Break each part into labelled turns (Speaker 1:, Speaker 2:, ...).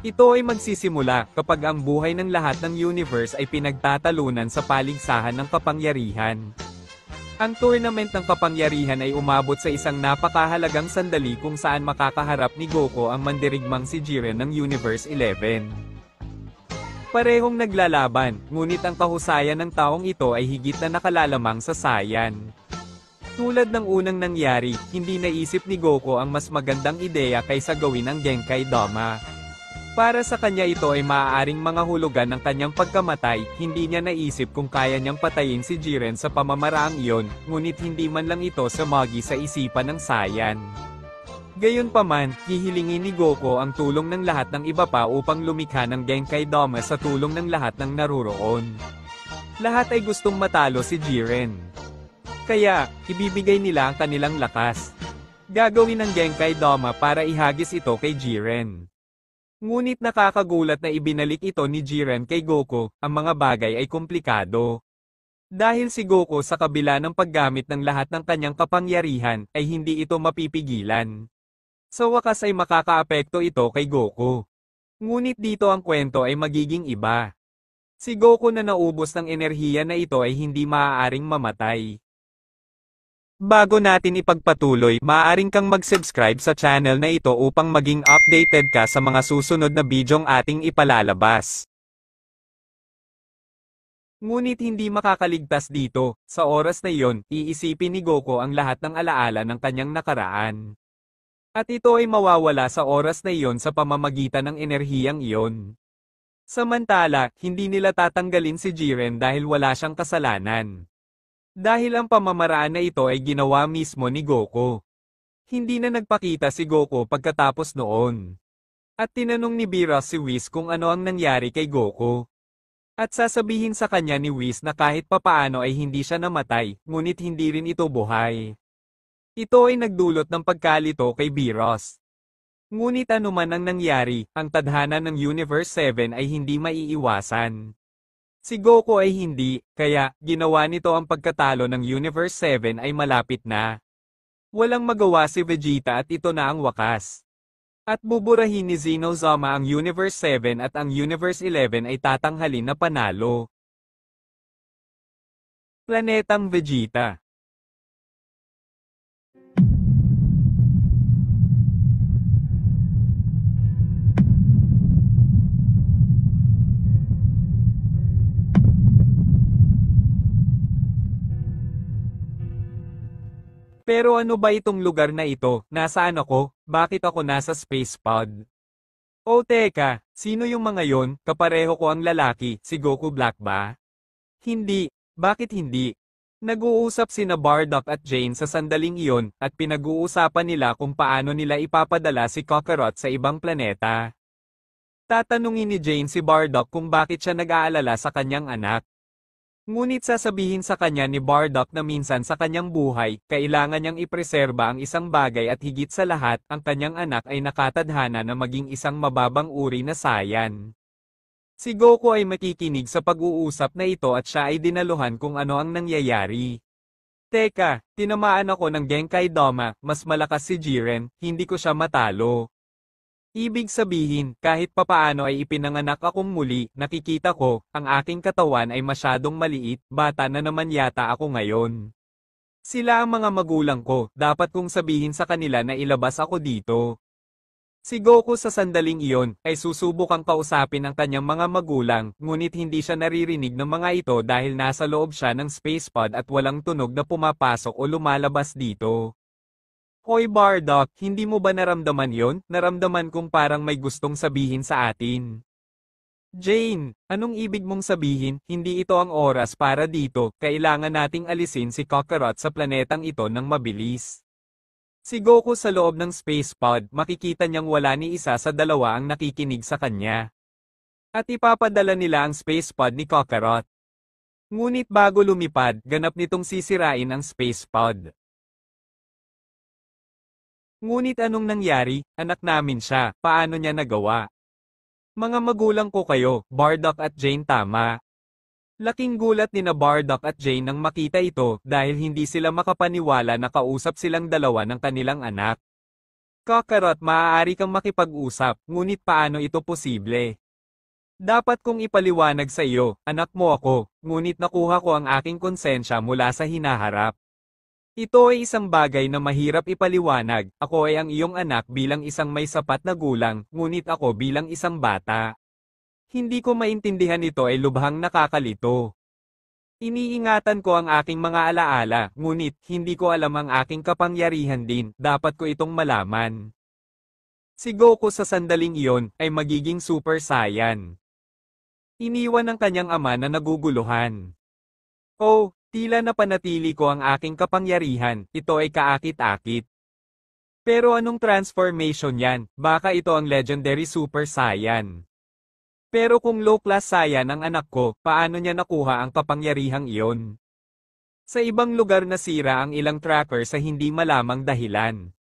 Speaker 1: Ito ay magsisimula kapag ang buhay ng lahat ng universe ay pinagtatalunan sa paligsahan ng kapangyarihan. Ang tournament ng kapangyarihan ay umabot sa isang napakahalagang sandali kung saan makakaharap ni Goku ang mandirigmang si Jiren ng Universe 11. Parehong naglalaban, ngunit ang kahusayan ng taong ito ay higit na nakalalamang sa Saiyan. Tulad ng unang nangyari, hindi naisip ni Goku ang mas magandang ideya kaysa gawin ang Genkai Dama. Para sa kanya ito ay maaaring mga hulugan ng kanyang pagkamatay, hindi niya naisip kung kaya niyang patayin si Jiren sa pamamaraang iyon, ngunit hindi man lang ito sumagi sa isipan ng Saiyan. Gayunpaman, hihilingin ni Goku ang tulong ng lahat ng iba pa upang lumikha ng Genkai Dama sa tulong ng lahat ng naruroon. Lahat ay gustong matalo si Jiren. Kaya, ibibigay nila ang kanilang lakas. Gagawin ng Genkai Dama para ihagis ito kay Jiren. Ngunit nakakagulat na ibinalik ito ni Jiren kay Goku, ang mga bagay ay komplikado. Dahil si Goku sa kabila ng paggamit ng lahat ng kanyang kapangyarihan, ay hindi ito mapipigilan. Sa wakas ay makakaapekto ito kay Goku. Ngunit dito ang kwento ay magiging iba. Si Goku na naubos ng enerhiya na ito ay hindi maaaring mamatay. Bago natin ipagpatuloy, maaaring kang mag-subscribe sa channel na ito upang maging updated ka sa mga susunod na bidyong ating ipalalabas. Ngunit hindi makakaligtas dito, sa oras na iyon, iisipin ni Goku ang lahat ng alaala ng kanyang nakaraan. At ito ay mawawala sa oras na iyon sa pamamagitan ng enerhiyang iyon. Samantala, hindi nila tatanggalin si Jiren dahil wala siyang kasalanan. Dahil ang pamamaraan na ito ay ginawa mismo ni Goku. Hindi na nagpakita si Goku pagkatapos noon. At tinanong ni Beerus si Whis kung ano ang nangyari kay Goku. At sasabihin sa kanya ni Whis na kahit papaano ay hindi siya namatay, ngunit hindi rin ito buhay. Ito ay nagdulot ng pagkalito kay Beerus. Ngunit anuman ang nangyari, ang tadhana ng Universe 7 ay hindi maiiwasan. Si Goku ay hindi, kaya ginawa nito ang pagkatalo ng Universe 7 ay malapit na. Walang magawa si Vegeta at ito na ang wakas. At buburahin ni Zenozama ang Universe 7 at ang Universe 11 ay tatanghalin na panalo. Planetang Vegeta. Pero ano ba itong lugar na ito? Nasaan ako? Bakit ako nasa space pod? O teka, sino yung mga yon? Kapareho ko ang lalaki, si Goku Black ba? Hindi. Bakit hindi? Nag-uusap sina Bardock at Jane sa sandaling iyon, at pinag-uusapan nila kung paano nila ipapadala si Kakarot sa ibang planeta. Tatanungin ni Jane si Bardock kung bakit siya nag-aalala sa kanyang anak. Ngunit sasabihin sa kanya ni Bardock na minsan sa kanyang buhay, kailangan niyang ipreserba ang isang bagay at higit sa lahat, ang kanyang anak ay nakatadhana na maging isang mababang uri na Saiyan. Si Goku ay makikinig sa pag-uusap na ito at siya ay dinaluhan kung ano ang nangyayari. Teka, tinamaan ako ng Genkai Dama, mas malakas si Jiren, hindi ko siya matalo. Ibig sabihin, kahit papaano ay ipinanganak akong muli, nakikita ko, ang aking katawan ay masyadong maliit, bata na naman yata ako ngayon. Sila ang mga magulang ko, dapat kong sabihin sa kanila na ilabas ako dito. Si Goku sa sandaling iyon, ay susubukang kausapin ang kanyang mga magulang, ngunit hindi siya naririnig ng mga ito dahil nasa loob siya ng space pod at walang tunog na pumapasok o lumalabas dito. Hoy Bardock, hindi mo ba naramdaman yon? Naramdaman kong parang may gustong sabihin sa atin. Jane, anong ibig mong sabihin? Hindi ito ang oras para dito, kailangan nating alisin si Kakarot sa planetang ito ng mabilis. Si Goku sa loob ng space pod, makikita niyang wala ni isa sa dalawa ang nakikinig sa kanya. At ipapadala nila ang space pod ni Kakarot. Ngunit bago lumipad, ganap nitong sisirain ang space pod. Ngunit anong nangyari? Anak namin siya, paano niya nagawa? Mga magulang ko kayo, Bardock at Jane tama. Laking gulat ni na Bardock at Jane nang makita ito dahil hindi sila makapaniwala na kausap silang dalawa ng kanilang anak. Kakarot, maaari kang makipag-usap, ngunit paano ito posible? Dapat kong ipaliwanag sa iyo, anak mo ako, ngunit nakuha ko ang aking konsensya mula sa hinaharap. Ito ay isang bagay na mahirap ipaliwanag, ako ay ang iyong anak bilang isang may sapat na gulang, ngunit ako bilang isang bata. Hindi ko maintindihan ito ay lubhang nakakalito. Iniingatan ko ang aking mga alaala, ngunit hindi ko alam ang aking kapangyarihan din, dapat ko itong malaman. Si Goku sa sandaling iyon ay magiging Super Saiyan. Iniwan ng kanyang ama na naguguluhan. Oh, tila napanatili ko ang aking kapangyarihan, ito ay kaakit-akit. Pero anong transformation yan, baka ito ang legendary Super Saiyan. Pero kung low-class Saiyan ang anak ko, paano niya nakuha ang kapangyarihang iyon? Sa ibang lugar nasira ang ilang tracker sa hindi malamang dahilan.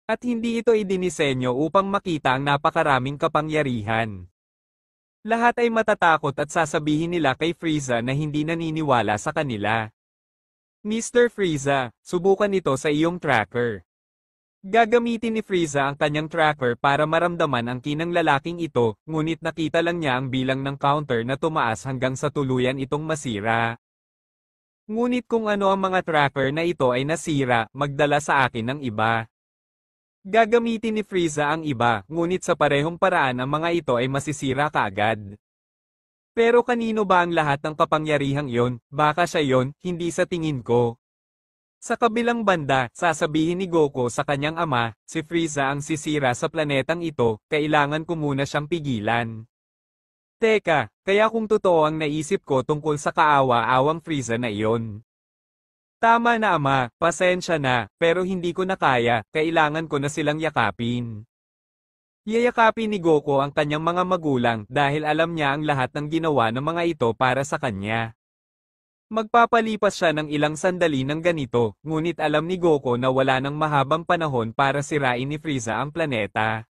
Speaker 1: At hindi ito idinisenyo upang makita ang napakaraming kapangyarihan. Lahat ay matatakot at sasabihin nila kay Frieza na hindi naniniwala sa kanila. Mr. Frieza, subukan ito sa iyong tracker. Gagamitin ni Frieza ang kanyang tracker para maramdaman ang kinang lalaking ito, ngunit nakita lang niya ang bilang ng counter na tumaas hanggang sa tuluyan itong masira. Ngunit kung ano ang mga tracker na ito ay nasira, magdala sa akin ng iba. Gagamitin ni Frieza ang iba, ngunit sa parehong paraan ang mga ito ay masisira kaagad. Pero kanino ba ang lahat ng kapangyarihang iyon? Baka siya yon, hindi sa tingin ko. Sa kabilang banda, sasabihin ni Goku sa kanyang ama, si Frieza ang sisira sa planetang ito, kailangan ko muna siyang pigilan. Teka, kaya kung totoo ang naisip ko tungkol sa kaawa-awang Frieza na iyon. Tama na ama, pasensya na, pero hindi ko na kaya, kailangan ko na silang yakapin. Yayakapin ni Goku ang kanyang mga magulang dahil alam niya ang lahat ng ginawa ng mga ito para sa kanya. Magpapalipas siya ng ilang sandali ng ganito, ngunit alam ni Goku na wala nang mahabang panahon para sirain ni Frieza ang planeta.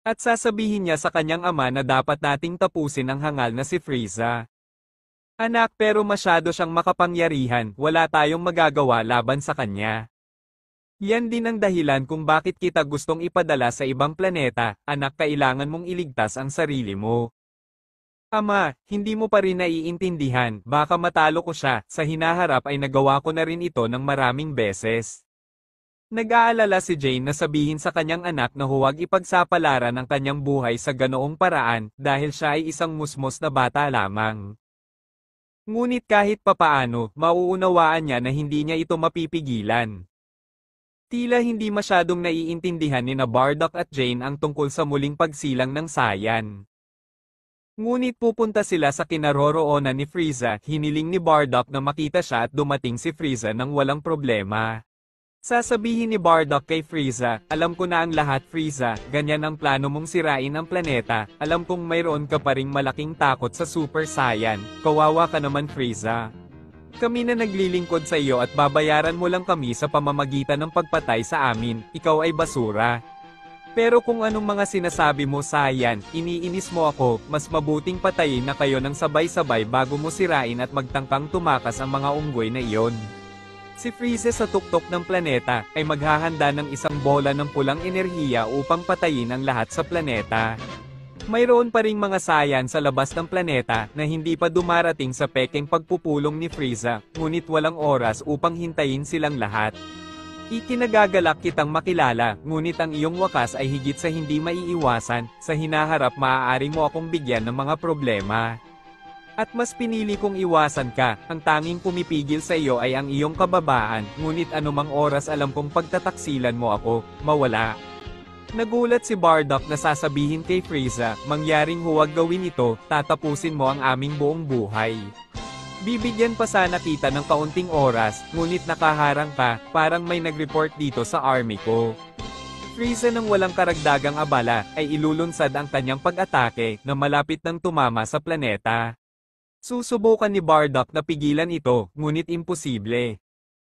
Speaker 1: At sasabihin niya sa kanyang ama na dapat nating tapusin ang hangal na si Frieza. Anak, pero masyado siyang makapangyarihan, wala tayong magagawa laban sa kanya. Yan din ang dahilan kung bakit kita gustong ipadala sa ibang planeta, anak, kailangan mong iligtas ang sarili mo. Ama, hindi mo pa rin naiintindihan, baka matalo ko siya, sa hinaharap ay nagawa ko na rin ito ng maraming beses. Nag-aalala si Jane na sabihin sa kanyang anak na huwag ipagsapalaran ang kanyang buhay sa ganoong paraan, dahil siya ay isang musmos na bata lamang. Ngunit kahit papaano, mauunawaan niya na hindi niya ito mapipigilan. Tila hindi masyadong naiintindihan ni na Bardock at Jane ang tungkol sa muling pagsilang ng Saiyan. Ngunit pupunta sila sa kinaroroonan ni Frieza, hiniling ni Bardock na makita siya at dumating si Frieza nang walang problema. Sasabihin ni Bardock kay Frieza, alam ko na ang lahat Frieza, ganyan ang plano mong sirain ang planeta, alam kong mayroon ka pa ring malaking takot sa Super Saiyan, kawawa ka naman Frieza. Kami na naglilingkod sa iyo at babayaran mo lang kami sa pamamagitan ng pagpatay sa amin, ikaw ay basura. Pero kung anong mga sinasabi mo Saiyan, iniinis mo ako, mas mabuting patayin na kayo ng sabay-sabay bago mo sirain at magtangkang tumakas ang mga unggoy na iyon. Si Frieza sa tuktok ng planeta ay maghahanda ng isang bola ng pulang enerhiya upang patayin ang lahat sa planeta. Mayroon pa ring mga Saiyan sa labas ng planeta na hindi pa dumarating sa pekeng pagpupulong ni Frieza, ngunit walang oras upang hintayin silang lahat. Ikinagagalak kitang makilala, ngunit ang iyong wakas ay higit sa hindi maiiwasan, sa hinaharap maaari mo akong bigyan ng mga problema. At mas pinili kong iwasan ka, ang tanging pumipigil sa iyo ay ang iyong kababaan, ngunit anumang oras alam kong pagtataksilan mo ako, mawala. Nagulat si Bardock na sasabihin kay Frieza, mangyaring huwag gawin ito, tatapusin mo ang aming buong buhay. Bibigyan pa sana kita ng kaunting oras, ngunit nakaharang ka, parang may nag-report dito sa army ko. Frieza nang walang karagdagang abala, ay ilulunsad ang kanyang pag-atake na malapit nang tumama sa planeta. Susubukan ni Bardock na pigilan ito, ngunit imposible.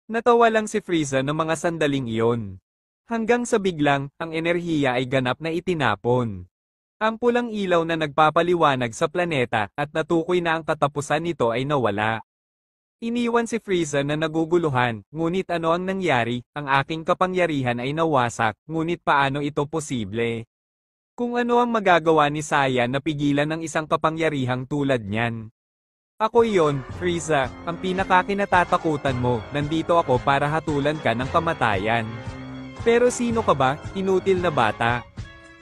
Speaker 1: Natawa lang si Frieza ng mga sandaling iyon. Hanggang sa biglang, ang enerhiya ay ganap na itinapon. Ang pulang ilaw na nagpapaliwanag sa planeta at natukoy na ang katapusan nito ay nawala. Iniwan si Frieza na naguguluhan, ngunit ano ang nangyari, ang aking kapangyarihan ay nawasak, ngunit paano ito posible? Kung ano ang magagawa ni Saiyan na pigilan ng isang kapangyarihang tulad niyan? Ako iyon, Frieza, ang pinakakinatatakutan mo, nandito ako para hatulan ka ng kamatayan. Pero sino ka ba, inutil na bata?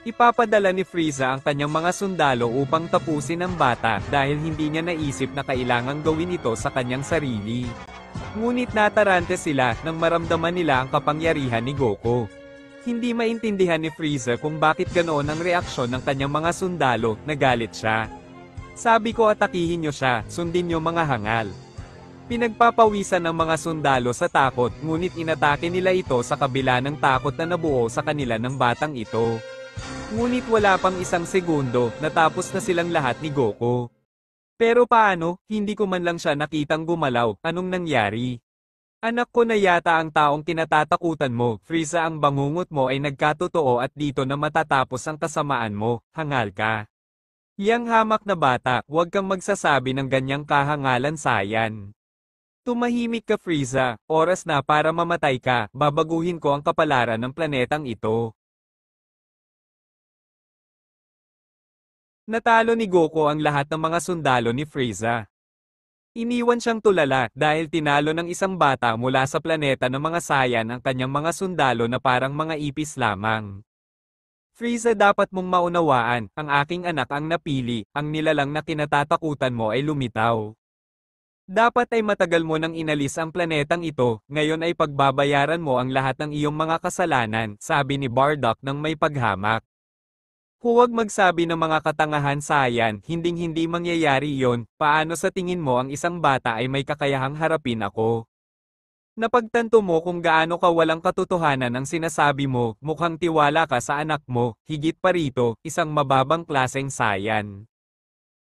Speaker 1: Ipapadala ni Frieza ang kanyang mga sundalo upang tapusin ang bata dahil hindi niya naisip na kailangang gawin ito sa kanyang sarili. Ngunit natarante sila nang maramdaman nila ang kapangyarihan ni Goku. Hindi maintindihan ni Frieza kung bakit ganoon ang reaksyon ng kanyang mga sundalo, nagalit siya. Sabi ko atakihin niyo siya, sundin niyo mga hangal. Pinagpapawisan ng mga sundalo sa takot, ngunit inatake nila ito sa kabila ng takot na nabuo sa kanila ng batang ito. Ngunit wala pang isang segundo, natapos na silang lahat ni Goku. Pero paano, hindi ko man lang siya nakitang gumalaw, anong nangyari? Anak ko na yata ang taong kinatatakutan mo, Frieza, ang bangungot mo ay nagkatotoo at dito na matatapos ang kasamaan mo, hangal ka. Yang hamak na bata, huwag kang magsasabi ng ganyang kahangalan, Saiyan. Tumahimik ka, Frieza, oras na para mamatay ka, babaguhin ko ang kapalaran ng planetang ito. Natalo ni Goku ang lahat ng mga sundalo ni Frieza. Iniwan siyang tulala dahil tinalo ng isang bata mula sa planeta ng mga Saiyan ang kanyang mga sundalo na parang mga ipis lamang. Frieza, dapat mong maunawaan, ang aking anak ang napili, ang nilalang na kinatatakutan mo ay lumitaw. Dapat ay matagal mo nang inalis ang planetang ito, ngayon ay pagbabayaran mo ang lahat ng iyong mga kasalanan, sabi ni Bardock nang may paghamak. Huwag magsabi ng mga katangahan, Saiyan, hinding-hindi mangyayari iyon, paano sa tingin mo ang isang bata ay may kakayahang harapin ako? Napagtanto mo kung gaano ka walang katotohanan ang sinasabi mo, mukhang tiwala ka sa anak mo, higit pa rito, isang mababang klaseng Saiyan.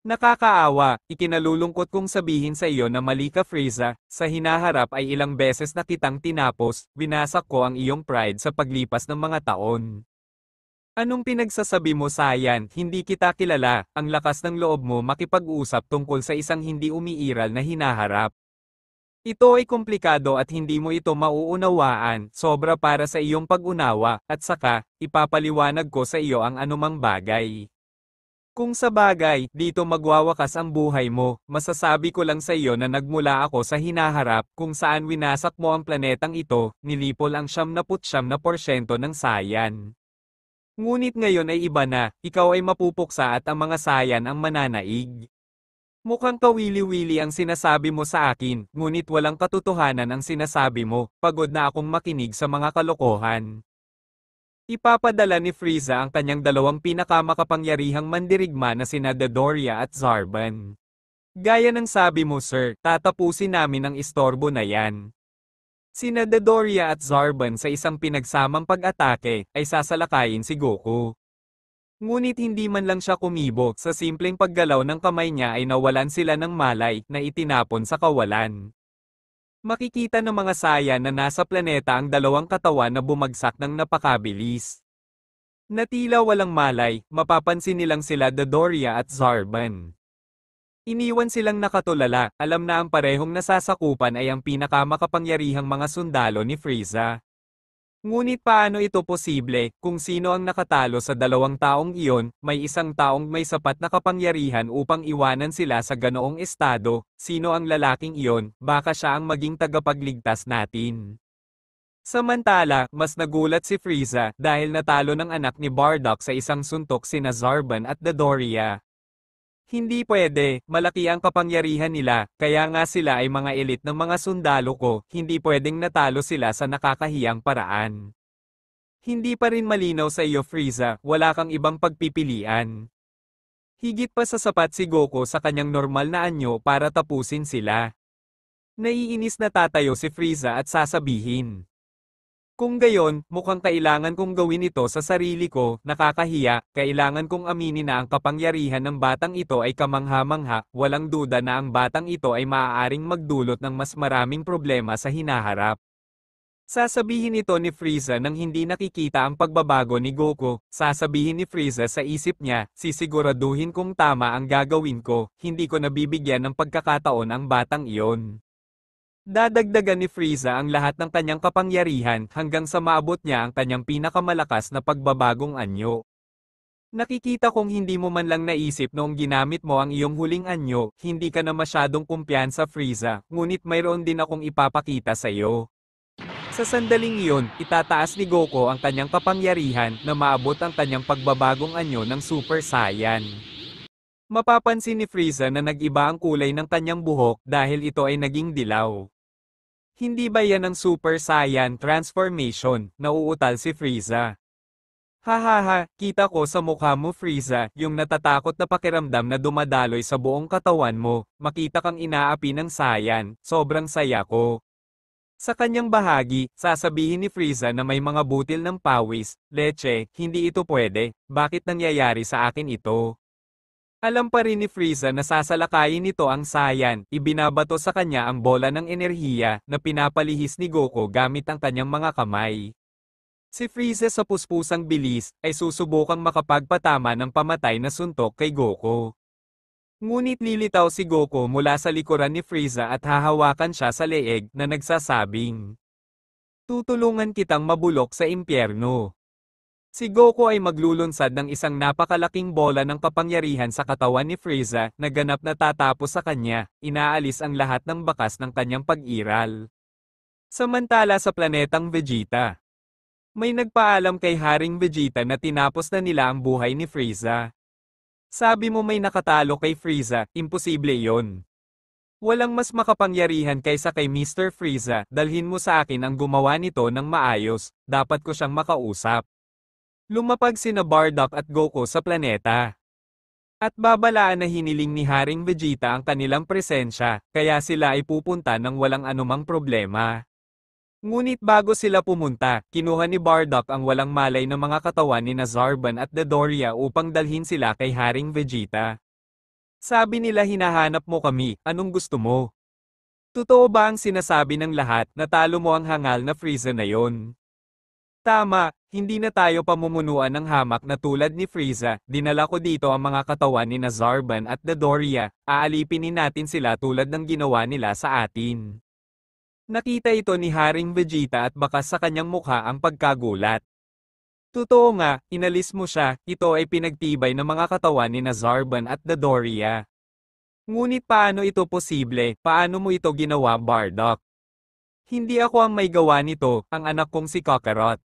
Speaker 1: Nakakaawa, ikinalulungkot kong sabihin sa iyo na mali ka, Frieza, sa hinaharap ay ilang beses na kitang tinapos, winasak ko ang iyong pride sa paglipas ng mga taon. Anong pinagsasabi mo, Saiyan, hindi kita kilala, ang lakas ng loob mo makipag-usap tungkol sa isang hindi umiiral na hinaharap. Ito ay komplikado at hindi mo ito mauunawaan, sobra para sa iyong pag-unawa, at saka, ipapaliwanag ko sa iyo ang anumang bagay. Kung sa bagay, dito magwawakas ang buhay mo, masasabi ko lang sa iyo na nagmula ako sa hinaharap, kung saan winasak mo ang planetang ito, nilipol ang 99% ng Saiyan. Ngunit ngayon ay iba na, ikaw ay mapupuksa at ang mga Saiyan ang mananaig. Mukhang kawili-wili ang sinasabi mo sa akin, ngunit walang katotohanan ang sinasabi mo, pagod na akong makinig sa mga kalokohan. Ipapadala ni Frieza ang kanyang dalawang pinakamakapangyarihang mandirigma na sina Dodoria at Zarban. Gaya ng sabi mo, sir, tatapusin namin ang istorbo na yan. Sina Dodoria at Zarban sa isang pinagsamang pag-atake, ay sasalakayin si Goku. Ngunit hindi man lang siya kumibo, sa simpleng paggalaw ng kamay niya ay nawalan sila ng malay na itinapon sa kawalan. Makikita ng mga Saiyan na nasa planeta ang dalawang katawan na bumagsak ng napakabilis. Na tila walang malay, mapapansin nilang sila Dodoria at Zarban. Iniwan silang nakatulala, alam na ang parehong nasasakupan ay ang pinakamakapangyarihang mga sundalo ni Frieza. Ngunit paano ito posible, kung sino ang nakatalo sa dalawang taong iyon, may isang taong may sapat na kapangyarihan upang iwanan sila sa ganoong estado, sino ang lalaking iyon, baka siya ang maging tagapagligtas natin. Samantala, mas nagulat si Frieza dahil natalo ng anak ni Bardock sa isang suntok sina Zarban at Dodoria. Hindi pwede, malaki ang kapangyarihan nila, kaya nga sila ay mga elite ng mga sundalo ko, hindi pwedeng natalo sila sa nakakahiyang paraan. Hindi pa rin malinaw sa iyo, Frieza, wala kang ibang pagpipilian. Higit pa sa sapat si Goku sa kanyang normal na anyo para tapusin sila. Naiinis na tatayo si Frieza at sasabihin. Kung gayon, mukhang kailangan kong gawin ito sa sarili ko, nakakahiya, kailangan kong aminin na ang kapangyarihan ng batang ito ay kamangha-mangha, walang duda na ang batang ito ay maaaring magdulot ng mas maraming problema sa hinaharap. Sasabihin ito ni Frieza nang hindi nakikita ang pagbabago ni Goku, sasabihin ni Frieza sa isip niya, sisiguraduhin kong tama ang gagawin ko, hindi ko nabibigyan ng pagkakataon ang batang iyon. Dadagdagan ni Frieza ang lahat ng kanyang kapangyarihan hanggang sa maabot niya ang kanyang pinakamalakas na pagbabagong anyo. Nakikita kong hindi mo man lang naisip noong ginamit mo ang iyong huling anyo, hindi ka na masyadong kumpiyansa Frieza, ngunit mayroon din akong ipapakita sa iyo. Sa sandaling iyon, itataas ni Goku ang kanyang kapangyarihan na maabot ang kanyang pagbabagong anyo ng Super Saiyan. Mapapansin ni Frieza na nag-iba ang kulay ng kanyang buhok dahil ito ay naging dilaw. Hindi ba yan ang Super Saiyan transformation? Nauutal si Frieza. Hahaha, kita ko sa mukha mo Frieza, yung natatakot na pakiramdam na dumadaloy sa buong katawan mo, makita kang inaapi ng Saiyan, sobrang saya ko. Sa kanyang bahagi, sasabihin ni Frieza na may mga butil ng pawis, leche, hindi ito pwede, bakit nangyayari sa akin ito? Alam pa rin ni Frieza na sasalakayin nito ang Saiyan, ibinabato sa kanya ang bola ng enerhiya na pinapalihis ni Goku gamit ang kanyang mga kamay. Si Frieza sa puspusang bilis ay susubukang makapagpatama ng pamatay na suntok kay Goku. Ngunit lilitaw si Goku mula sa likuran ni Frieza at hahawakan siya sa leeg na nagsasabing, "Tutulungan kitang mabulok sa impyerno." Si Goku ay maglulunsad ng isang napakalaking bola ng kapangyarihan sa katawan ni Frieza na ganap na tatapos sa kanya, inaalis ang lahat ng bakas ng kanyang pag-iral. Samantala sa planetang Vegeta, may nagpaalam kay Haring Vegeta na tinapos na nila ang buhay ni Frieza. Sabi mo may nakatalo kay Frieza, imposible yon. Walang mas makapangyarihan kaysa kay Mr. Frieza, dalhin mo sa akin ang gumawa nito ng maayos, dapat ko siyang makausap. Lumapag sina Bardock at Goku sa planeta. At babalaan na hiniling ni Haring Vegeta ang kanilang presensya, kaya sila ay pupunta ng walang anumang problema. Ngunit bago sila pumunta, kinuha ni Bardock ang walang malay na mga katawan ni Zarban at Dodoria upang dalhin sila kay Haring Vegeta. Sabi nila hinahanap mo kami, anong gusto mo? Totoo ba ang sinasabi ng lahat na talo mo ang hangal na Frieza na yon? Tama, hindi na tayo pamumunuan ng hamak na tulad ni Frieza, dinala ko dito ang mga katawan ni Zarban at Dodoria, aalipinin natin sila tulad ng ginawa nila sa atin. Nakita ito ni Haring Vegeta at bakas sa kanyang mukha ang pagkagulat. Totoo nga, inalis mo siya, ito ay pinagtibay ng mga katawan ni Zarban at Dodoria. Ngunit paano ito posible, paano mo ito ginawa Bardock? Hindi ako ang may gawa nito, ang anak kong si Kakarot.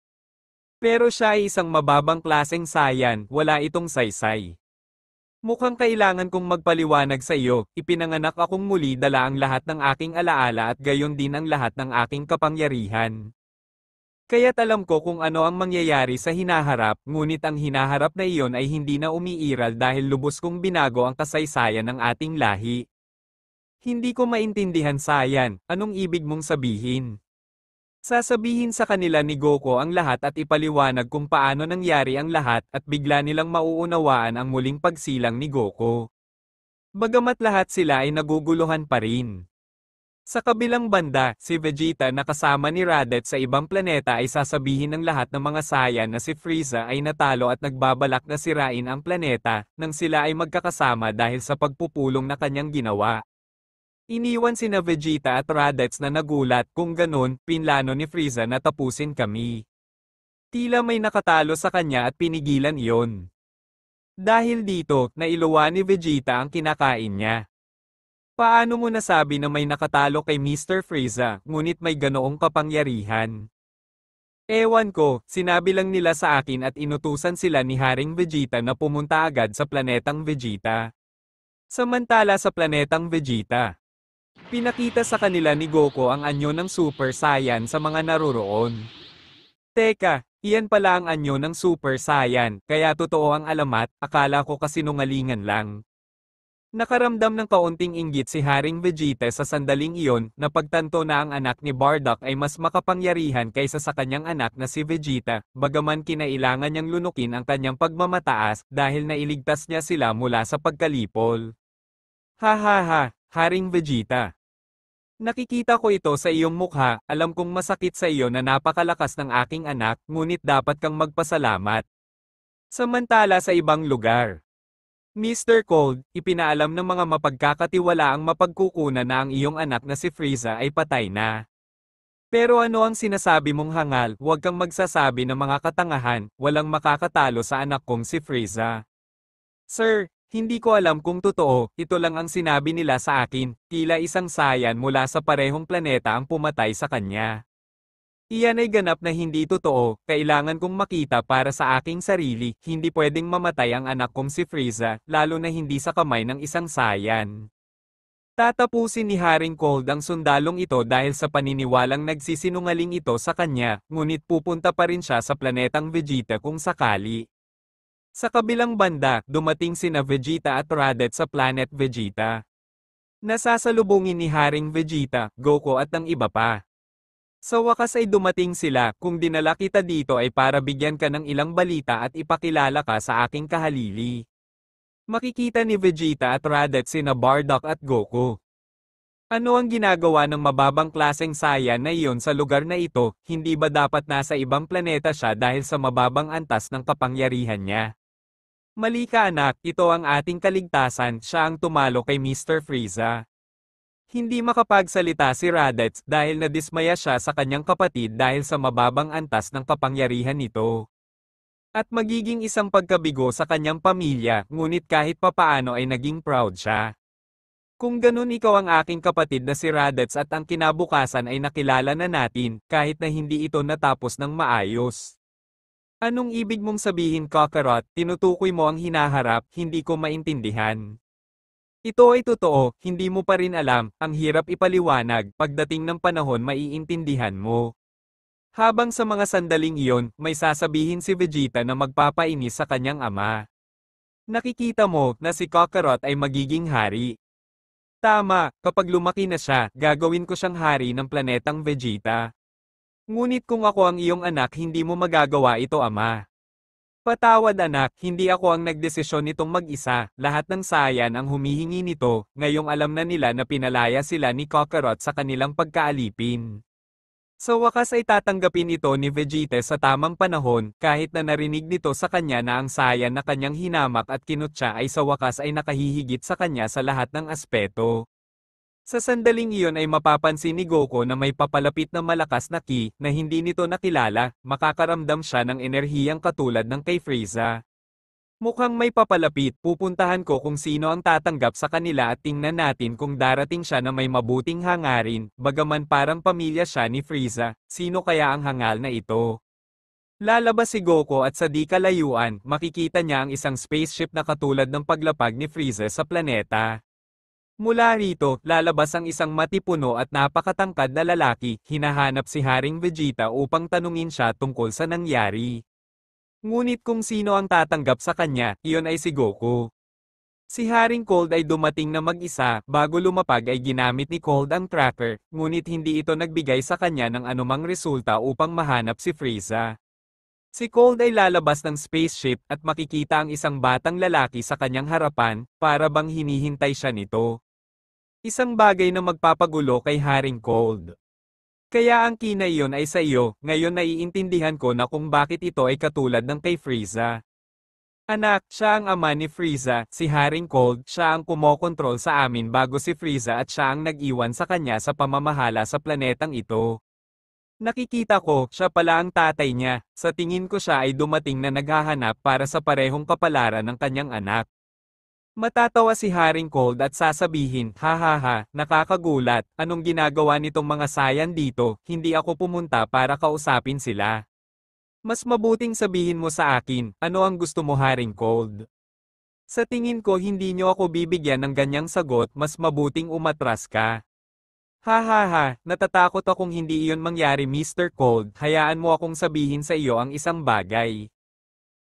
Speaker 1: Pero siya ay isang mababang klaseng Saiyan, wala itong saysay. Mukhang kailangan kong magpaliwanag sa iyo, ipinanganak akong muli dala ang lahat ng aking alaala at gayon din ang lahat ng aking kapangyarihan. Kaya't alam ko kung ano ang mangyayari sa hinaharap, ngunit ang hinaharap na iyon ay hindi na umiiral dahil lubos kong binago ang kasaysayan ng ating lahi. Hindi ko maintindihan Saiyan, anong ibig mong sabihin? Sasabihin sa kanila ni Goku ang lahat at ipaliwanag kung paano nangyari ang lahat at bigla nilang mauunawaan ang muling pagsilang ni Goku. Bagamat lahat sila ay naguguluhan pa rin. Sa kabilang banda, si Vegeta na kasama ni Raditz sa ibang planeta ay sasabihin ng lahat ng mga Saiyan na si Frieza ay natalo at nagbabalak na sirain ang planeta nang sila ay magkakasama dahil sa pagpupulong na kanyang ginawa. Iniwan sina Vegeta at Raditz na nagulat kung ganun, pinlano ni Frieza na tapusin kami. Tila may nakatalo sa kanya at pinigilan iyon. Dahil dito, nailuwa ni Vegeta ang kinakain niya. Paano mo nasabi na may nakatalo kay Mr. Frieza, ngunit may ganoong kapangyarihan? Ewan ko, sinabi lang nila sa akin at inutusan sila ni Haring Vegeta na pumunta agad sa planetang Vegeta. Samantala sa planetang Vegeta, pinakita sa kanila ni Goku ang anyo ng Super Saiyan sa mga naroroon. Teka, iyan pala ang anyo ng Super Saiyan, kaya totoo ang alamat, akala ko kasinungalingan lang. Nakaramdam ng kaunting inggit si Haring Vegeta sa sandaling iyon na pagtanto na ang anak ni Bardock ay mas makapangyarihan kaysa sa kanyang anak na si Vegeta, bagaman kinailangan niyang lunukin ang kanyang pagmamataas dahil nailigtas niya sila mula sa pagkalipol. Hahaha, Haring Vegeta. Nakikita ko ito sa iyong mukha, alam kong masakit sa iyo na napakalakas ng aking anak, ngunit dapat kang magpasalamat. Samantala sa ibang lugar, Mr. Cold, ipinaalam ng mga mapagkakatiwalaang mapagkukunan na ang iyong anak na si Frieza ay patay na. Pero ano ang sinasabi mong hangal? Huwag kang magsasabi ng mga katangahan, walang makakatalo sa anak kong si Frieza. Sir, hindi ko alam kung totoo, ito lang ang sinabi nila sa akin, tila isang sayan mula sa parehong planeta ang pumatay sa kanya. Iyan ay ganap na hindi totoo, kailangan kong makita para sa aking sarili, hindi pwedeng mamatay ang anak kong si Frieza, lalo na hindi sa kamay ng isang sayan. Tatapusin ni Haring Cold ang sundalong ito dahil sa paniniwalang nagsisinungaling ito sa kanya, ngunit pupunta pa rin siya sa planetang Vegeta kung sakali. Sa kabilang banda, dumating sina Vegeta at Raditz sa Planet Vegeta. Nasasalubungin ni Haring Vegeta, Goku at ang iba pa. Sa wakas ay dumating sila, kung dinala kita dito ay para bigyan ka ng ilang balita at ipakilala ka sa aking kahalili. Makikita ni Vegeta at Raditz sina Bardock at Goku. Ano ang ginagawa ng mababang klaseng Saiyan na iyon sa lugar na ito, hindi ba dapat nasa ibang planeta siya dahil sa mababang antas ng kapangyarihan niya? Mali ka anak, ito ang ating kaligtasan, siya ang tumalo kay Mr. Frieza. Hindi makapagsalita si Raditz dahil nadismaya siya sa kanyang kapatid dahil sa mababang antas ng kapangyarihan nito. At magiging isang pagkabigo sa kanyang pamilya, ngunit kahit papaano ay naging proud siya. Kung ganun ikaw ang aking kapatid na si Raditz at ang kinabukasan ay nakilala na natin, kahit na hindi ito natapos ng maayos. Anong ibig mong sabihin Kakarot? Tinutukoy mo ang hinaharap, hindi ko maintindihan. Ito ay totoo, hindi mo pa rin alam, ang hirap ipaliwanag, pagdating ng panahon maiintindihan mo. Habang sa mga sandaling iyon, may sasabihin si Vegeta na magpapainis sa kanyang ama. Nakikita mo na si Kakarot ay magiging hari. Tama, kapag lumaki na siya, gagawin ko siyang hari ng planetang Vegeta. Ngunit kung ako ang iyong anak hindi mo magagawa ito ama. Patawad anak, hindi ako ang nagdesisyon nitong mag-isa, lahat ng Saiyan ang humihingi nito, ngayong alam na nila na pinalaya sila ni Kakarot sa kanilang pagkaalipin. Sa wakas ay tatanggapin ito ni Vegeta sa tamang panahon, kahit na narinig nito sa kanya na ang Saiyan na kanyang hinamak at kinutya ay sa wakas ay nakahihigit sa kanya sa lahat ng aspeto. Sa sandaling iyon ay mapapansin ni Goku na may papalapit na malakas na ki, na hindi nito nakilala, makakaramdam siya ng enerhiyang katulad ng kay Frieza. Mukhang may papalapit, pupuntahan ko kung sino ang tatanggap sa kanila at tingnan natin kung darating siya na may mabuting hangarin, bagaman parang pamilya siya ni Frieza, sino kaya ang hangal na ito? Lalabas si Goku at sa di kalayuan, makikita niya ang isang spaceship na katulad ng paglapag ni Frieza sa planeta. Mula rito, lalabas ang isang matipuno at napakatangkad na lalaki, hinahanap si Haring Vegeta upang tanungin siya tungkol sa nangyari. Ngunit kung sino ang tatanggap sa kanya, iyon ay si Goku. Si Haring Cold ay dumating na mag-isa, bago lumapag ay ginamit ni Cold ang tracker, ngunit hindi ito nagbigay sa kanya ng anumang resulta upang mahanap si Frieza. Si Cold ay lalabas ng spaceship at makikita ang isang batang lalaki sa kanyang harapan, para bang hinihintay siya nito. Isang bagay na magpapagulo kay Haring Cold. Kaya ang kina iyon ay sa iyo, ngayon naiintindihan ko na kung bakit ito ay katulad ng kay Frieza. Anak, siya ang ama ni Frieza, si Haring Cold, siya ang kumokontrol sa amin bago si Frieza at siya ang nag-iwan sa kanya sa pamamahala sa planetang ito. Nakikita ko, siya pala ang tatay niya, sa tingin ko siya ay dumating na naghahanap para sa parehong kapalaran ng kanyang anak. Matatawa si Haring Cold at sasabihin, hahaha, nakakagulat, anong ginagawa nitong mga Saiyan dito, hindi ako pumunta para kausapin sila. Mas mabuting sabihin mo sa akin, ano ang gusto mo Haring Cold? Sa tingin ko hindi niyo ako bibigyan ng ganyang sagot, mas mabuting umatras ka. Hahaha, natatakot akong hindi iyon mangyari Mr. Cold, hayaan mo akong sabihin sa iyo ang isang bagay.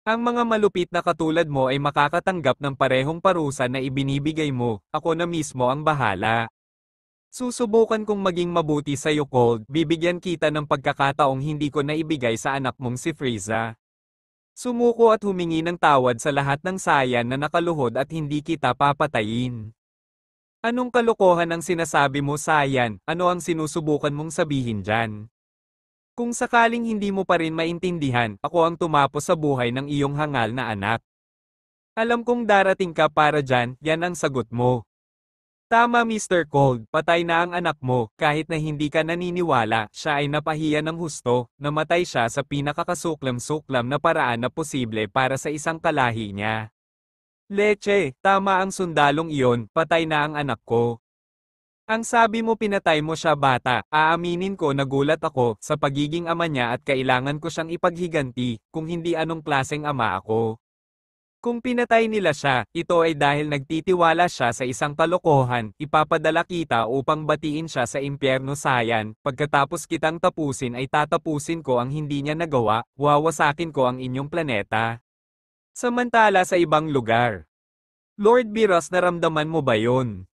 Speaker 1: Ang mga malupit na katulad mo ay makakatanggap ng parehong parusa na ibinibigay mo, ako na mismo ang bahala. Susubukan kong maging mabuti sa iyo Cold, bibigyan kita ng pagkakataong hindi ko naibigay sa anak mong si Frieza. Sumuko at humingi ng tawad sa lahat ng Saiyan na nakaluhod at hindi kita papatayin. Anong kalokohan ang sinasabi mo Saiyan, ano ang sinusubukan mong sabihin dyan? Kung sakaling hindi mo pa rin maintindihan, ako ang tumapos sa buhay ng iyong hangal na anak. Alam kong darating ka para dyan, yan ang sagot mo. Tama Mr. Cold, patay na ang anak mo, kahit na hindi ka naniniwala, siya ay napahiya ng husto, namatay siya sa pinakakasuklam-suklam na paraan na posible para sa isang kalahi niya. Leche, tama ang sundalong iyon, patay na ang anak ko. Ang sabi mo pinatay mo siya bata, aaminin ko nagulat ako sa pagiging ama niya at kailangan ko siyang ipaghiganti, kung hindi anong klaseng ama ako. Kung pinatay nila siya, ito ay dahil nagtitiwala siya sa isang kalokohan, ipapadala kita upang batiin siya sa impyerno sayan, pagkatapos kitang tapusin ay tatapusin ko ang hindi niya nagawa, wawasakin ko ang inyong planeta. Samantala sa ibang lugar. Lord Biros naramdaman mo ba yon?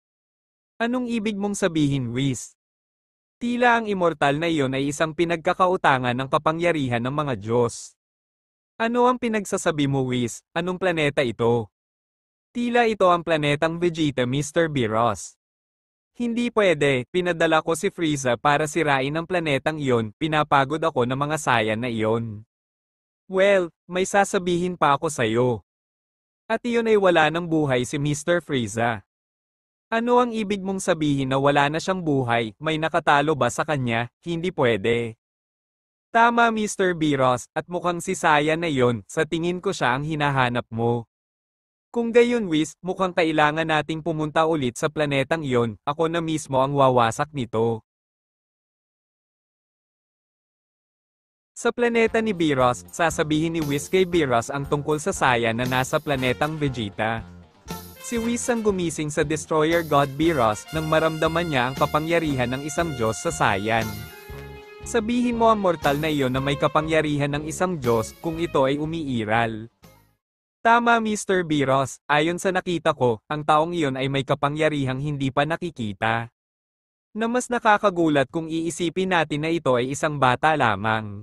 Speaker 1: Anong ibig mong sabihin Whis? Tila ang immortal na iyon ay isang pinagkakautangan ng kapangyarihan ng mga Diyos. Ano ang pinagsasabi mo Whis? Anong planeta ito? Tila ito ang planetang Vegeta Mr. Biros. Hindi pwede, pinadala ko si Frieza para sirain ang planetang iyon, pinapagod ako ng mga sayan na iyon. Well, may sasabihin pa ako sa'yo. At iyon ay wala ng buhay si Mr. Frieza. Ano ang ibig mong sabihin na wala na siyang buhay, may nakatalo ba sa kanya? Hindi pwede. Tama Mr. Biros, at mukhang si Saya na yon, sa tingin ko siya ang hinahanap mo. Kung gayon Whis, mukhang kailangan nating pumunta ulit sa planetang iyon, ako na mismo ang wawasak nito. Sa planeta ni Biros, sasabihin ni Whis kay Biros ang tungkol sa Saya na nasa planetang Vegeta. Si Whis ang gumising sa Destroyer God Biros nang maramdaman niya ang kapangyarihan ng isang Diyos sa Sayan. Sabihin mo ang mortal na iyon na may kapangyarihan ng isang Diyos kung ito ay umiiral. Tama Mr. Biros, ayon sa nakita ko, ang taong iyon ay may kapangyarihang hindi pa nakikita. Na mas nakakagulat kung iisipin natin na ito ay isang bata lamang.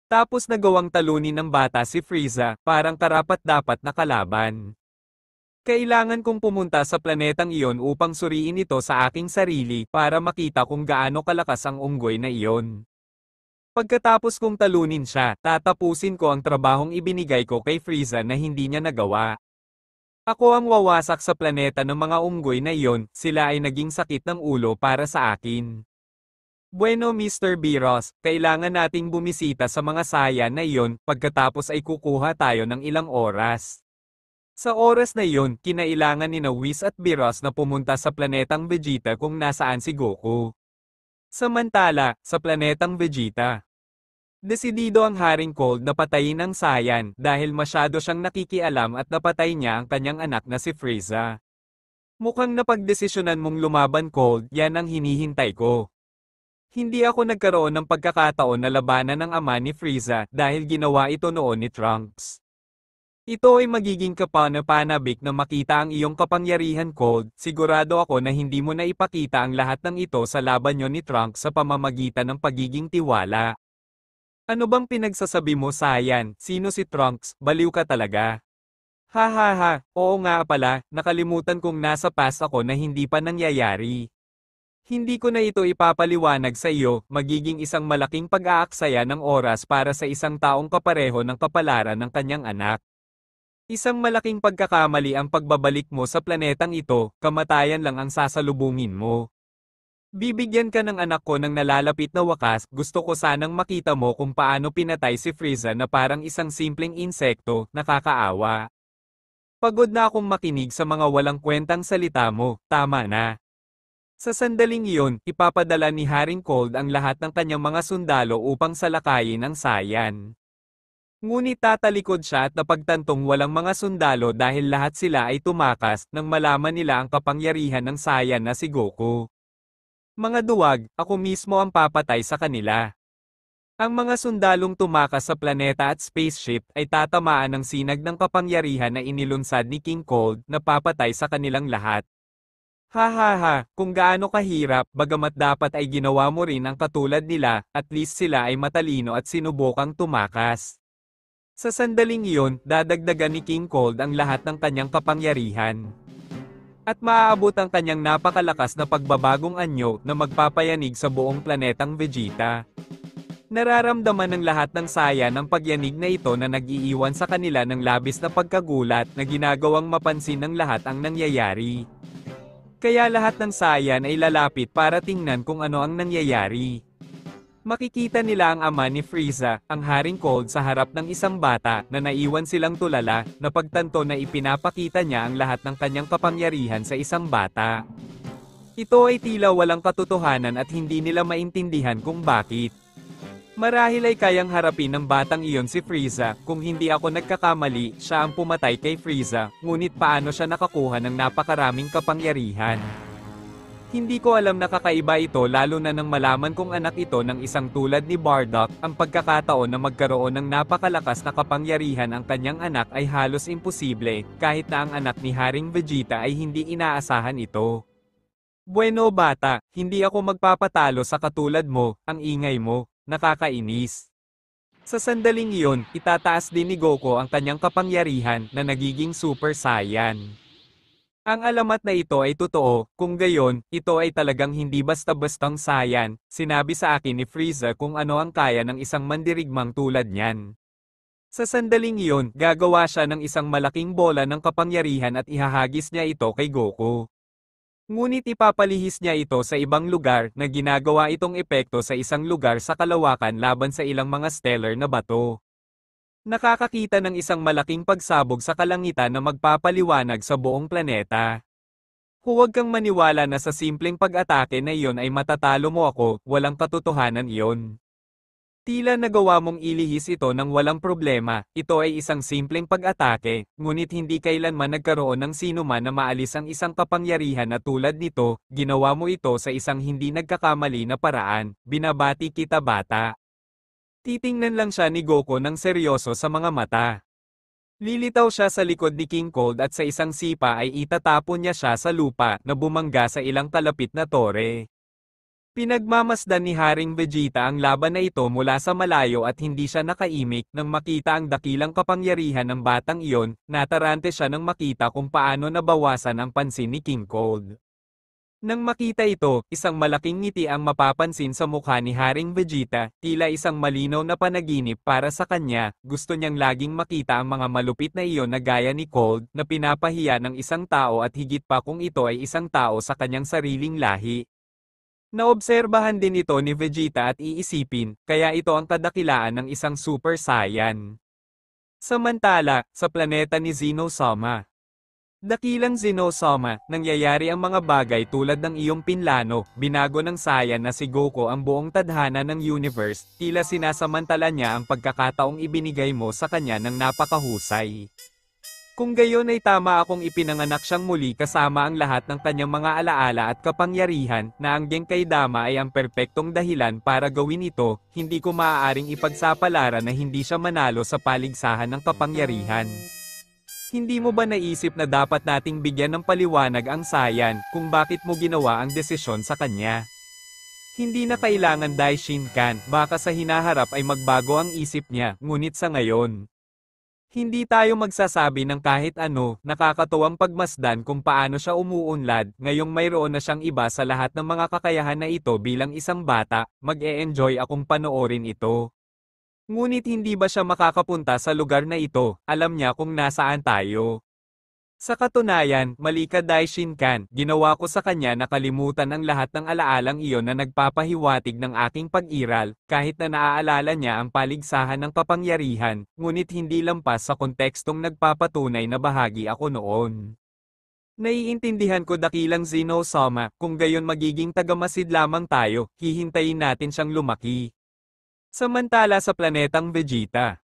Speaker 1: Tapos nagawang talunin ng bata si Frieza, parang karapat-dapat na kalaban. Kailangan kong pumunta sa planetang iyon upang suriin ito sa aking sarili para makita kung gaano kalakas ang unggoy na iyon. Pagkatapos kong talunin siya, tatapusin ko ang trabahong ibinigay ko kay Frieza na hindi niya nagawa. Ako ang wawasak sa planeta ng mga unggoy na iyon, sila ay naging sakit ng ulo para sa akin. Bueno Mr. Biros, kailangan nating bumisita sa mga sayan na iyon, pagkatapos ay kukuha tayo ng ilang oras. Sa oras na iyon, kinailangan ni Whis at Biros na pumunta sa planetang Vegeta kung nasaan si Goku. Samantala, sa planetang Vegeta, desidido ang Haring Cold na patayin ang Saiyan dahil masyado siyang nakikialam at napatay niya ang kanyang anak na si Frieza. Mukhang napagdesisyonan mong lumaban Cold, yan ang hinihintay ko. Hindi ako nagkaroon ng pagkakataon na labanan ng ama ni Frieza dahil ginawa ito noon ni Trunks. Ito ay magiging kapanapanabik na makita ang iyong kapangyarihan Cold, sigurado ako na hindi mo na ipakita ang lahat ng ito sa laban niyo ni Trunks sa pamamagitan ng pagiging tiwala. Ano bang pinagsasabi mo Saiyan? Sino si Trunks? Baliw ka talaga. Ha ha ha, oo nga pala, nakalimutan kong nasa past ako na hindi pa nangyayari. Hindi ko na ito ipapaliwanag sa iyo, magiging isang malaking pag-aaksaya ng oras para sa isang taong kapareho ng kapalaran ng kanyang anak. Isang malaking pagkakamali ang pagbabalik mo sa planetang ito, kamatayan lang ang sasalubungin mo. Bibigyan ka ng anak ko ng nalalapit na wakas, gusto ko sanang makita mo kung paano pinatay si Frieza na parang isang simpleng insekto, nakakaawa. Pagod na akong makinig sa mga walang kwentang salita mo, tama na. Sa sandaling iyon, ipapadala ni Haring Cold ang lahat ng kanyang mga sundalo upang salakayin ang Saiyan. Ngunit tatalikod siya at napagtantong walang mga sundalo dahil lahat sila ay tumakas nang malaman nila ang kapangyarihan ng Saiyan na si Goku. Mga duwag, ako mismo ang papatay sa kanila. Ang mga sundalong tumakas sa planeta at spaceship ay tatamaan ng sinag ng kapangyarihan na inilunsad ni King Cold na papatay sa kanilang lahat. Ha ha ha, kung gaano kahirap, bagamat dapat ay ginawa mo rin ang katulad nila, at least sila ay matalino at sinubukang tumakas. Sa sandaling iyon, dadagdagan ni King Cold ang lahat ng kanyang kapangyarihan. At maaabot ang kanyang napakalakas na pagbabagong anyo na magpapayanig sa buong planetang Vegeta. Nararamdaman ng lahat ng Saiyan ang pagyanig na ito na nag-iiwan sa kanila ng labis na pagkagulat na ginagawang mapansin ng lahat ang nangyayari. Kaya lahat ng Saiyan ay lalapit para tingnan kung ano ang nangyayari. Makikita nila ang ama ni Frieza, ang Haring Cold sa harap ng isang bata na naiwan silang tulala, na pagtanto na ipinapakita niya ang lahat ng kanyang kapangyarihan sa isang bata. Ito ay tila walang katotohanan at hindi nila maintindihan kung bakit. Marahil ay kayang harapin ng batang iyon si Frieza, kung hindi ako nagkakamali, siya ang pumatay kay Frieza, ngunit paano siya nakakuha ng napakaraming kapangyarihan? Hindi ko alam na kakaiba ito lalo na nang malaman kong anak ito ng isang tulad ni Bardock, ang pagkakataon na magkaroon ng napakalakas na kapangyarihan ang kanyang anak ay halos imposible, kahit na ang anak ni Haring Vegeta ay hindi inaasahan ito. Bueno bata, hindi ako magpapatalo sa katulad mo, ang ingay mo, nakakainis. Sa sandaling iyon, itataas din ni Goku ang kanyang kapangyarihan na nagiging Super Saiyan. Ang alamat na ito ay totoo, kung gayon, ito ay talagang hindi basta-bastang Saiyan, sinabi sa akin ni Frieza kung ano ang kaya ng isang mandirigmang tulad niyan. Sa sandaling iyon, gagawa siya ng isang malaking bola ng kapangyarihan at ihahagis niya ito kay Goku. Ngunit ipapalihis niya ito sa ibang lugar na ginagawa itong epekto sa isang lugar sa kalawakan laban sa ilang mga stellar na bato. Nakakakita ng isang malaking pagsabog sa kalangitan na magpapaliwanag sa buong planeta. Huwag kang maniwala na sa simpleng pag-atake na iyon ay matatalo mo ako, walang katotohanan iyon. Tila nagawa mong ilihis ito ng walang problema, ito ay isang simpleng pag-atake, ngunit hindi kailanman nagkaroon ng sinuman na maalis ang isang kapangyarihan na tulad nito, ginawa mo ito sa isang hindi nagkakamali na paraan, binabati kita bata. Titingnan lang siya ni Goku ng seryoso sa mga mata. Lilitaw siya sa likod ni King Cold at sa isang sipa ay itatapon niya siya sa lupa na bumangga sa ilang kalapit na tore. Pinagmamasdan ni Haring Vegeta ang laban na ito mula sa malayo at hindi siya nakaimik nang makita ang dakilang kapangyarihan ng batang iyon, natarante siya nang makita kung paano nabawasan ang pansin ni King Cold. Nang makita ito, isang malaking ngiti ang mapapansin sa mukha ni Haring Vegeta, tila isang malinaw na panaginip para sa kanya, gusto niyang laging makita ang mga malupit na iyon na gaya ni Cold, na pinapahiya ng isang tao at higit pa kung ito ay isang tao sa kanyang sariling lahi. Naobserbahan din ito ni Vegeta at iisipin, kaya ito ang kadakilaan ng isang Super Saiyan. Samantala, sa planeta ni Zeno-sama. Dakilang Zeno-sama, nangyayari ang mga bagay tulad ng iyong pinlano, binago ng Saiyan na si Goku ang buong tadhana ng universe, tila sinasamantala niya ang pagkakataong ibinigay mo sa kanya ng napakahusay. Kung gayon ay tama akong ipinanganak siyang muli kasama ang lahat ng kanyang mga alaala at kapangyarihan, na ang Genkai Dama ay ang perpektong dahilan para gawin ito, hindi ko maaaring ipagsapalaran na hindi siya manalo sa paligsahan ng kapangyarihan. Hindi mo ba naisip na dapat nating bigyan ng paliwanag ang Saiyan kung bakit mo ginawa ang desisyon sa kanya? Hindi na kailangan Daishinkan, baka sa hinaharap ay magbago ang isip niya, ngunit sa ngayon. Hindi tayo magsasabi ng kahit ano, nakakatuwang pagmasdan kung paano siya umuunlad, ngayong mayroon na siyang iba sa lahat ng mga kakayahan na ito bilang isang bata, mag-e-enjoy akong panoorin ito. Ngunit hindi ba siya makakapunta sa lugar na ito, alam niya kung nasaan tayo. Sa katunayan, mali ka Daishinkan, ginawa ko sa kanya nakalimutan ang lahat ng alaalang iyon na nagpapahiwatig ng aking pag-iral, kahit na naaalala niya ang paligsahan ng kapangyarihan, ngunit hindi lampas sa kontekstong nagpapatunay na bahagi ako noon. Naiintindihan ko dakilang Zeno-sama, kung gayon magiging tagamasid lamang tayo, hihintayin natin siyang lumaki. Samantala sa planetang Vegeta.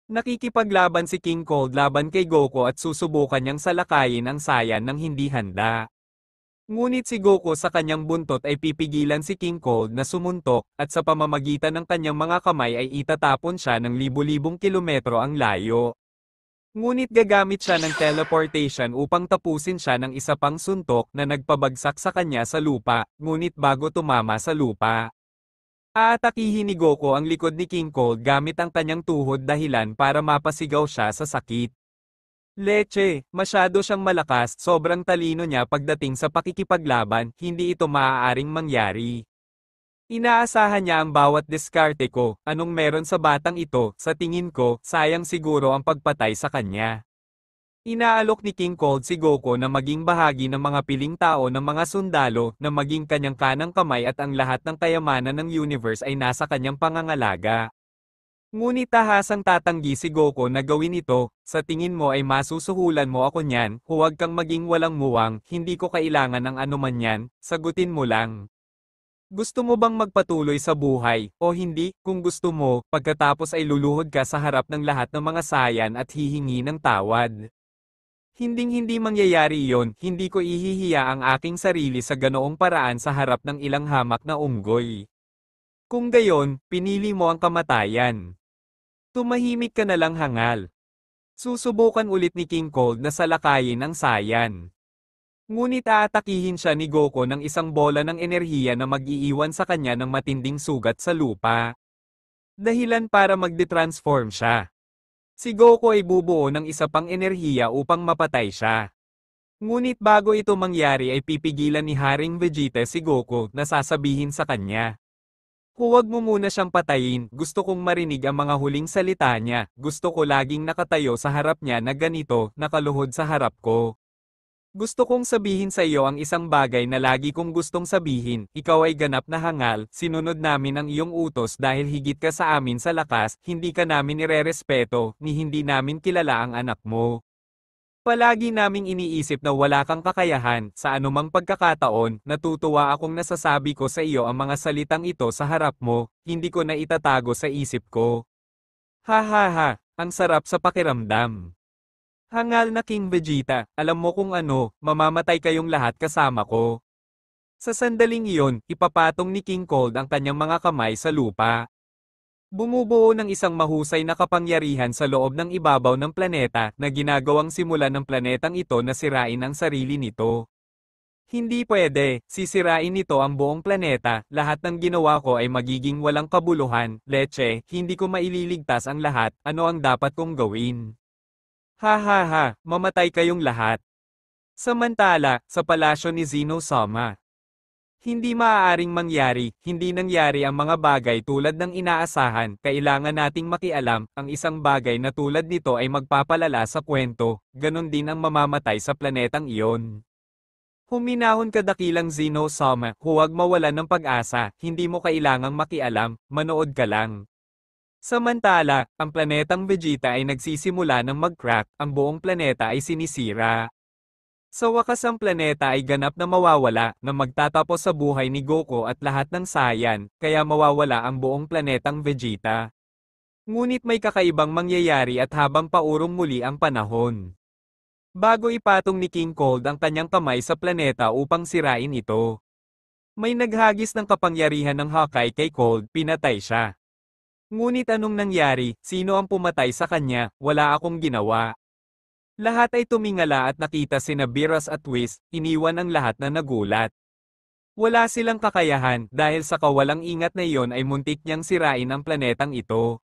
Speaker 1: Nakikipaglaban si King Cold laban kay Goku at susubukan niyang salakayin ang Saiyan ng hindi handa. Ngunit si Goku sa kanyang buntot ay pipigilan si King Cold na sumuntok, at sa pamamagitan ng kanyang mga kamay ay itatapon siya ng libu-libong kilometro ang layo. Ngunit gagamit siya ng teleportation upang tapusin siya ng isa pang suntok na nagpabagsak sa kanya sa lupa, ngunit bago tumama sa lupa. Aatakihin ni Goku ang likod ni King Cold gamit ang kanyang tuhod dahilan para mapasigaw siya sa sakit. Leche, masyado siyang malakas, sobrang talino niya pagdating sa pakikipaglaban, hindi ito maaaring mangyari. Inaasahan niya ang bawat diskarte ko, anong meron sa batang ito, sa tingin ko, sayang siguro ang pagpatay sa kanya. Inaalok ni King Cold si Goku na maging bahagi ng mga piling tao ng mga sundalo, na maging kanyang kanang kamay at ang lahat ng kayamanan ng universe ay nasa kanyang pangangalaga. Ngunit tahasang tatanggi si Goku na gawin ito, sa tingin mo ay masusuhulan mo ako niyan, huwag kang maging walang muwang, hindi ko kailangan ng anuman yan, sagutin mo lang. Gusto mo bang magpatuloy sa buhay, o hindi? Kung gusto mo, pagkatapos ay luluhod ka sa harap ng lahat ng mga sayan at hihingi ng tawad. Hinding-hindi mangyayari iyon, hindi ko ihihiya ang aking sarili sa ganoong paraan sa harap ng ilang hamak na unggoy. Kung gayon, pinili mo ang kamatayan. Tumahimik ka na lang hangal. Susubukan ulit ni King Cold na salakayin ang sayan. Ngunit aatakihin siya ni Goku ng isang bola ng enerhiya na mag-iiwan sa kanya ng matinding sugat sa lupa. Dahilan para magde-transform siya. Si Goku ay bubuo ng isa pang enerhiya upang mapatay siya. Ngunit bago ito mangyari ay pipigilan ni Haring Vegeta si Goku na sasabihin sa kanya. Huwag mo muna siyang patayin, gusto kong marinig ang mga huling salita niya, gusto ko laging nakatayo sa harap niya na ganito, nakaluhod sa harap ko. Gusto kong sabihin sa iyo ang isang bagay na lagi kong gustong sabihin, ikaw ay ganap na hangal, sinunod namin ang iyong utos dahil higit ka sa amin sa lakas, hindi ka namin irerespeto, ni hindi namin kilala ang anak mo. Palagi naming iniisip na wala kang kakayahan, sa anumang pagkakataon, natutuwa akong nasasabi ko sa iyo ang mga salitang ito sa harap mo, hindi ko na itatago sa isip ko. Ha ha ha, ang sarap sa pakiramdam. Hangal na King Vegeta, alam mo kung ano, mamamatay kayong lahat kasama ko. Sa sandaling iyon, ipapatong ni King Cold ang kanyang mga kamay sa lupa. Bumubuo ng isang mahusay na kapangyarihan sa loob ng ibabaw ng planeta na ginagawang simulan ng planetang ito na sirain ang sarili nito. Hindi pwede, sisirain nito ang buong planeta, lahat ng ginawa ko ay magiging walang kabuluhan, leche, hindi ko maililigtas ang lahat, ano ang dapat kong gawin? Ha ha ha, mamatay kayong lahat. Samantala, sa palasyo ni Zeno Sama. Hindi maaaring mangyari, hindi nangyari ang mga bagay tulad ng inaasahan, kailangan nating makialam, ang isang bagay na tulad nito ay magpapalala sa kwento, ganon din ang mamamatay sa planetang iyon. Huminahon ka dakilang Zeno Sama, huwag mawalan ng pag-asa, hindi mo kailangang makialam, manood ka lang. Samantala, ang planetang Vegeta ay nagsisimula ng mag-crack, ang buong planeta ay sinisira. Sa wakas ang planeta ay ganap na mawawala, na magtatapos sa buhay ni Goku at lahat ng Saiyan, kaya mawawala ang buong planetang Vegeta. Ngunit may kakaibang mangyayari at habang paurong muli ang panahon. Bago ipatong ni King Cold ang kanyang kamay sa planeta upang sirain ito. May naghagis ng kapangyarihan ng Hawkeye kay Cold, pinatay siya. Ngunit anong nangyari, sino ang pumatay sa kanya, wala akong ginawa. Lahat ay tumingala at nakita sina Beerus at Whis, iniwan ang lahat na nagulat. Wala silang kakayahan, dahil sa kawalang ingat na iyon ay muntik niyang sirain ang planetang ito.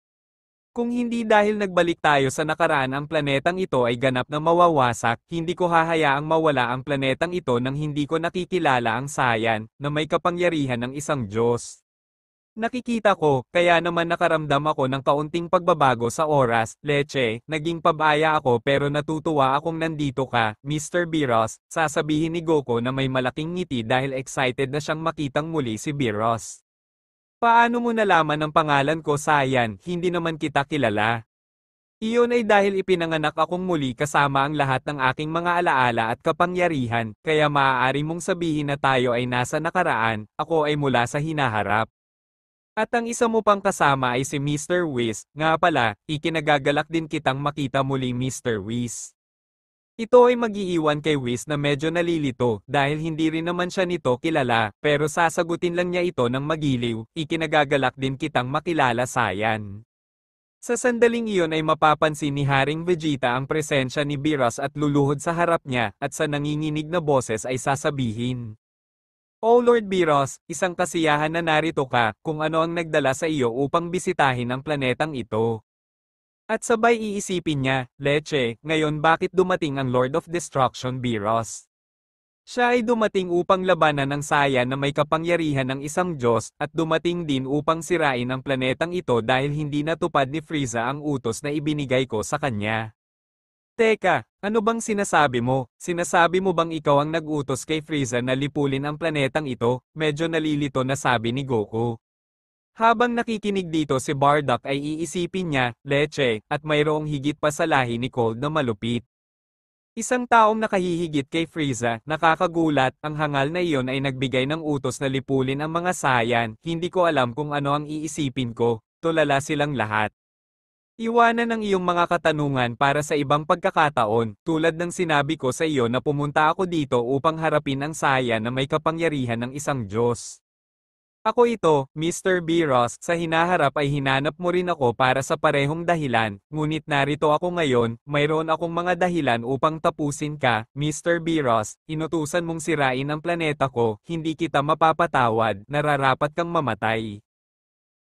Speaker 1: Kung hindi dahil nagbalik tayo sa nakaraan ang planetang ito ay ganap na mawawasak, hindi ko hahayaang mawala ang planetang ito nang hindi ko nakikilala ang Saiyan, na may kapangyarihan ng isang Diyos. Nakikita ko, kaya naman nakaramdam ako ng kaunting pagbabago sa oras, leche, naging pabaya ako pero natutuwa akong nandito ka, Mr. Beerus, sasabihin ni Goku na may malaking ngiti dahil excited na siyang makitang muli si Beerus. Paano mo nalaman ang pangalan ko Saiyan, hindi naman kita kilala? Iyon ay dahil ipinanganak akong muli kasama ang lahat ng aking mga alaala at kapangyarihan, kaya maaari mong sabihin na tayo ay nasa nakaraan, ako ay mula sa hinaharap. At ang isa mo pang kasama ay si Mr. Whis, nga pala, ikinagagalak din kitang makita muli Mr. Whis. Ito ay mag-iiwan kay Whis na medyo nalilito dahil hindi rin naman siya nito kilala, pero sasagutin lang niya ito ng magiliw, ikinagagalak din kitang makilala Saiyan. Sa sandaling iyon ay mapapansin ni Haring Vegeta ang presensya ni Beerus at luluhod sa harap niya, at sa nanginginig na boses ay sasabihin. Oh Lord Beerus, isang kasiyahan na narito ka, kung ano ang nagdala sa iyo upang bisitahin ang planetang ito. At sabay iisipin niya, leche, ngayon bakit dumating ang Lord of Destruction Beerus? Siya ay dumating upang labanan ang Saiyan na may kapangyarihan ng isang Diyos, at dumating din upang sirain ang planetang ito dahil hindi natupad ni Frieza ang utos na ibinigay ko sa kanya. Teka, ano bang sinasabi mo? Sinasabi mo bang ikaw ang nag-utos kay Frieza na lipulin ang planetang ito? Medyo nalilito na sabi ni Goku. Habang nakikinig dito si Bardock ay iisipin niya, leche, at mayroong higit pa sa lahi ni Cold na malupit. Isang taong nakahihigit kay Frieza, nakakagulat, ang hangal na iyon ay nagbigay ng utos na lipulin ang mga Saiyan, hindi ko alam kung ano ang iisipin ko, tulala silang lahat. Iwanan ang iyong mga katanungan para sa ibang pagkakataon, tulad ng sinabi ko sa iyo na pumunta ako dito upang harapin ang Saiyan na may kapangyarihan ng isang Diyos. Ako ito, Mr. B. Ross, sa hinaharap ay hinanap mo rin ako para sa parehong dahilan, ngunit narito ako ngayon, mayroon akong mga dahilan upang tapusin ka, Mr. B. Ross, inutusan mong sirain ang planeta ko, hindi kita mapapatawad, nararapat kang mamatay.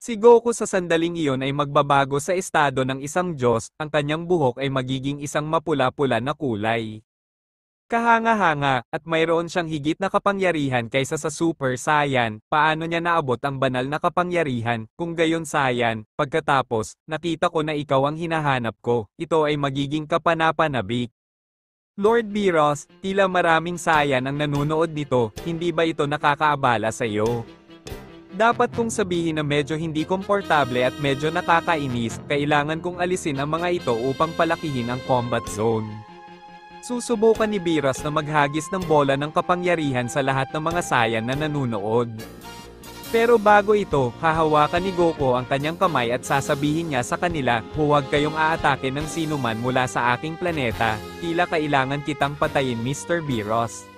Speaker 1: Si Goku sa sandaling iyon ay magbabago sa estado ng isang Diyos, ang kanyang buhok ay magiging isang mapula-pula na kulay. Kahanga-hanga, at mayroon siyang higit na kapangyarihan kaysa sa Super Saiyan, paano niya naabot ang banal na kapangyarihan, kung gayon Saiyan, pagkatapos, nakita ko na ikaw ang hinahanap ko, ito ay magiging kapanapanabik. Lord Beerus, tila maraming Saiyan ang nanunood nito, hindi ba ito nakakaabala sa iyo? Dapat kong sabihin na medyo hindi komportable at medyo nakakainis, kailangan kong alisin ang mga ito upang palakihin ang combat zone. Susubukan ni Beerus na maghagis ng bola ng kapangyarihan sa lahat ng mga Saiyan na nanunood. Pero bago ito, hahawakan ni Goku ang kanyang kamay at sasabihin niya sa kanila, huwag kayong aatake ng sinuman mula sa aking planeta, tila kailangan kitang patayin Mr. Beerus.